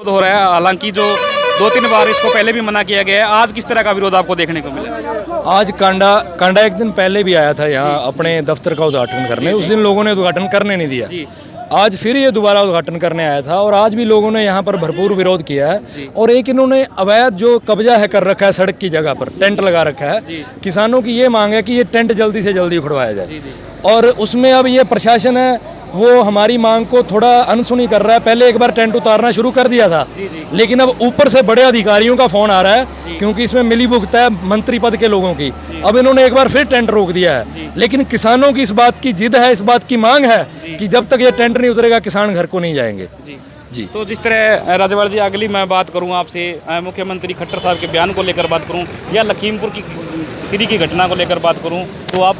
हो रहा है, हालांकि जो 2-3 बार इसको पहले भी मना किया गया है। आज किस तरह का विरोध आपको देखने को मिला? आज कांडा एक दिन पहले भी आया था यहाँ अपने दफ्तर का उद्घाटन करने, उस दिन लोगों ने उद्घाटन करने नहीं दिया। आज फिर ये दोबारा उद्घाटन करने आया था और आज भी लोगों ने यहाँ पर भरपूर विरोध किया है। और एक इन्होंने अवैध जो कब्जा है कर रखा है सड़क की जगह पर, टेंट लगा रखा है। किसानों की ये मांग है कि ये टेंट जल्दी से जल्दी उखड़वाया जाए और उसमें अब ये प्रशासन है वो हमारी मांग को थोड़ा अनसुनी कर रहा है। पहले एक बार टेंट उतारना शुरू कर दिया था, लेकिन अब ऊपर से बड़े अधिकारियों का फोन आ रहा है क्योंकि इसमें मिली भुगत है मंत्री पद के लोगों की। अब इन्होंने एक बार फिर टेंट रोक दिया है, लेकिन किसानों की इस बात की जिद है, इस बात की मांग है कि जब तक ये टेंट नहीं उतरेगा किसान घर को नहीं जाएंगे। जी तो जिस तरह राज्यपाल जी अगली मैं बात करूं आपसे, मुख्यमंत्री खट्टर साहब के बयान को लेकर बात करूं या लखीमपुर की खीरी की घटना को लेकर बात करूं, तो आप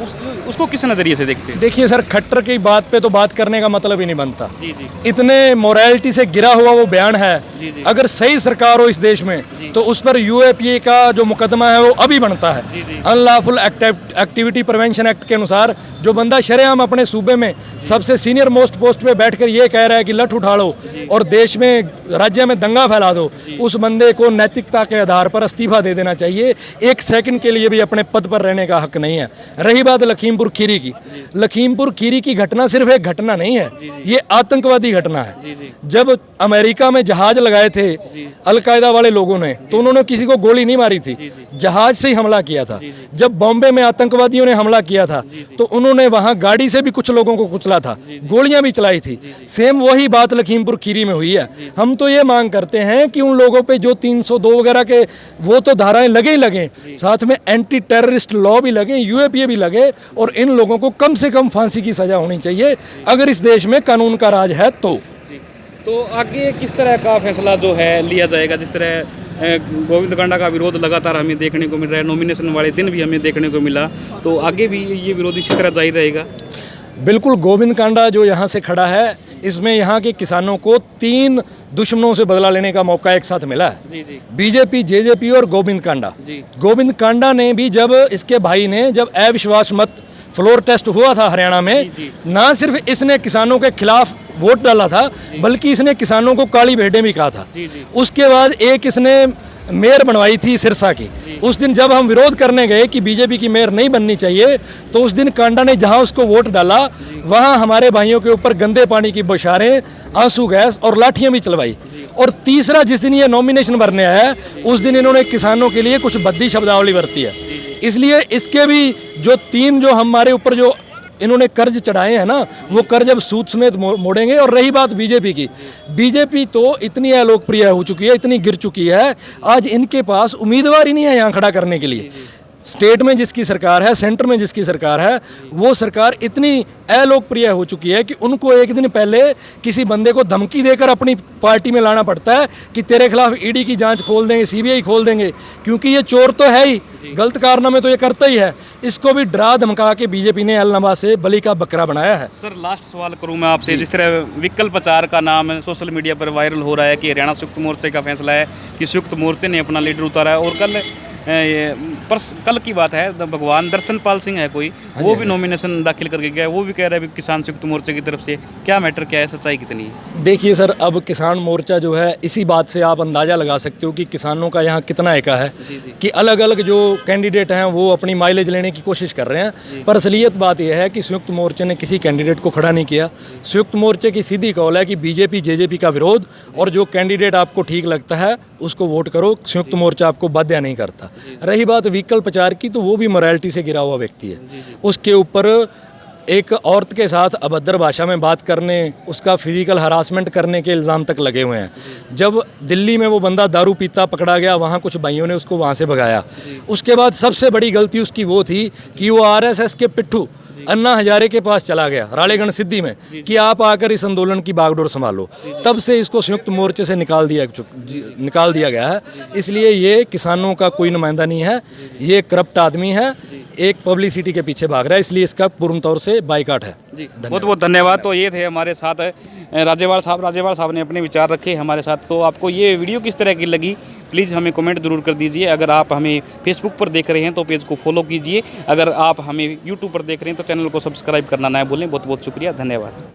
उसको किस नज़रिए से देखते हैं? देखिए सर, खट्टर की बात पे तो बात करने का मतलब ही नहीं बनता। जी। इतने मोरालिटी से गिरा हुआ वो बयान है। अगर सही सरकार हो इस देश में तो उस पर यूएपीए का जो मुकदमा है वो अभी बनता है। अनलॉफुल एक्टिविटी प्रिवेंशन एक्ट के अनुसार जो बंदा शरेआम अपने सूबे में सबसे सीनियर मोस्ट पोस्ट पे बैठकर ये कह रहा है कि लठ उठा लो और देश में राज्य में दंगा फैला दो, उस बंदे को नैतिकता के आधार पर इस्तीफा दे देना चाहिए। एक सेकंड के लिए भी अपने पद पर रहने का हक नहीं है। रही बात लखीमपुर खीरी की, लखीमपुर खीरी की घटना सिर्फ एक घटना नहीं है, ये आतंकवादी घटना है। जब अमेरिका में जहाज लगाए थे अलकायदा वाले लोगों ने तो उन्होंने किसी को गोली नहीं मारी थी, जहाज से ही हमला किया था। जब बॉम्बे में आतंकवादियों ने हमला किया था तो उन्होंने वहां गाड़ी से भी कुछ लोगों को कुचला था, गोलियां भी चलाई थी। सेम वही बात लखीमपुर खीरी में हुई है। हम तो ये मांग करते हैं कि उन लोगों पे जो 302 वगैरह के वो तो धाराएं लगे ही लगे, साथ में एंटी टेररिस्ट लॉ भी लगे, यूएपीए भी लगे और इन लोगों को कम से कम फांसी की सजा होनी चाहिए अगर इस देश में कानून का राज है तो आगे किस तरह का फैसला जो है लिया जाएगा? जिस तरह गोविंद कांडा का विरोध लगातार हमें देखने को मिल रहा है, नॉमिनेशन वाले दिन भी हमें देखने को मिला, तो आगे भी ये विरोध इसी तरह जारी रहेगा? बिल्कुल, गोविंद कांडा जो यहाँ से खड़ा है इसमें यहाँ के किसानों को 3 दुश्मनों से बदला लेने का मौका एक साथ मिला है। बीजेपी, जेजेपी और गोविंद कांडा। गोविंद कांडा ने भी जब इसके भाई ने जब अविश्वास मत फ्लोर टेस्ट हुआ था हरियाणा में, ना सिर्फ इसने किसानों के खिलाफ वोट डाला था बल्कि इसने किसानों को काली भेड़ें भी कहा था। उसके बाद एक इसने मेयर बनवाई थी सिरसा की। उस दिन जब हम विरोध करने गए कि बीजेपी की मेयर नहीं बननी चाहिए तो उस दिन कांडा ने जहां उसको वोट डाला वहां हमारे भाइयों के ऊपर गंदे पानी की बौछारें, आंसू गैस और लाठियां भी चलवाई। और तीसरा, जिस दिन ये नॉमिनेशन भरने आया उस दिन इन्होंने किसानों के लिए कुछ भद्दी शब्दावली बरती है। इसलिए इसके भी जो 3 जो हमारे ऊपर जो इन्होंने कर्ज चढ़ाए हैं ना, वो कर्ज अब सूद समेत मोड़ेंगे। और रही बात बीजेपी की, बीजेपी तो इतनी अलोकप्रिय हो चुकी है, इतनी गिर चुकी है, आज इनके पास उम्मीदवार ही नहीं है यहाँ खड़ा करने के लिए। स्टेट में जिसकी सरकार है, सेंटर में जिसकी सरकार है, वो सरकार इतनी अलोकप्रिय हो चुकी है कि उनको एक दिन पहले किसी बंदे को धमकी देकर अपनी पार्टी में लाना पड़ता है कि तेरे खिलाफ ईडी की जांच खोल देंगे, सीबीआई खोल देंगे, क्योंकि ये चोर तो है ही, गलत कारनामे तो ये करता ही है। इसको भी डरा धमका के बीजेपी ने अलनवा से बलि का बकरा बनाया है। सर, लास्ट सवाल करूं मैं आपसे, जिस तरह विकल्प प्रचार का नाम सोशल मीडिया पर वायरल हो रहा है कि हरियाणा संयुक्त मोर्चे का फैसला है कि संयुक्त मोर्चे ने अपना लीडर उतारा है, और कल की बात है भगवान दर्शनपाल सिंह है कोई, वो भी नॉमिनेशन दाखिल करके गया, वो भी कह रहा है किसान संयुक्त मोर्चे की तरफ से। क्या मैटर, क्या है, सच्चाई कितनी है? देखिए सर, अब किसान मोर्चा जो है, इसी बात से आप अंदाज़ा लगा सकते हो कि किसानों का यहाँ कितना एका है कि अलग अलग जो कैंडिडेट हैं वो अपनी माइलेज लेने की कोशिश कर रहे हैं। पर असलियत बात यह है कि संयुक्त मोर्चे ने किसी कैंडिडेट को खड़ा नहीं किया। संयुक्त मोर्चे की सीधी कॉल है कि बीजेपी जेजेपी का विरोध, और जो कैंडिडेट आपको ठीक लगता है उसको वोट करो, संयुक्त मोर्चा आपको बाध्य नहीं करता। रही बात विकल्प प्रचार की, तो वो भी मोरालिटी से गिरा हुआ व्यक्ति है। उसके ऊपर एक औरत के साथ अभद्र भाषा में बात करने, उसका फिजिकल हरासमेंट करने के इल्ज़ाम तक लगे हुए हैं। जब दिल्ली में वो बंदा दारू पीता पकड़ा गया, वहाँ कुछ भाइयों ने उसको वहाँ से भगाया। उसके बाद सबसे बड़ी गलती उसकी वो थी कि वो आरएसएस के पिट्ठू अन्ना हजारे के पास चला गया रालेगण सिद्धि में कि आप आकर इस आंदोलन की बागडोर संभालो। तब से इसको संयुक्त मोर्चे से निकाल दिया गया है। इसलिए ये किसानों का कोई नुमाइंदा नहीं है, ये करप्ट आदमी है, एक पब्लिसिटी के पीछे भाग रहा है, इसलिए इसका पूर्ण तौर से बाइकाट है। जी, बहुत बहुत धन्यवाद। तो ये थे हमारे साथ राज्यपाल साहब ने अपने विचार रखे हमारे साथ। तो आपको ये वीडियो किस तरह की लगी प्लीज़ हमें कमेंट ज़रूर कर दीजिए। अगर आप हमें फेसबुक पर देख रहे हैं तो पेज को फॉलो कीजिए। अगर आप हमें यूट्यूब पर देख रहे हैं तो चैनल को सब्सक्राइब करना ना भूलें। बहुत बहुत शुक्रिया, धन्यवाद।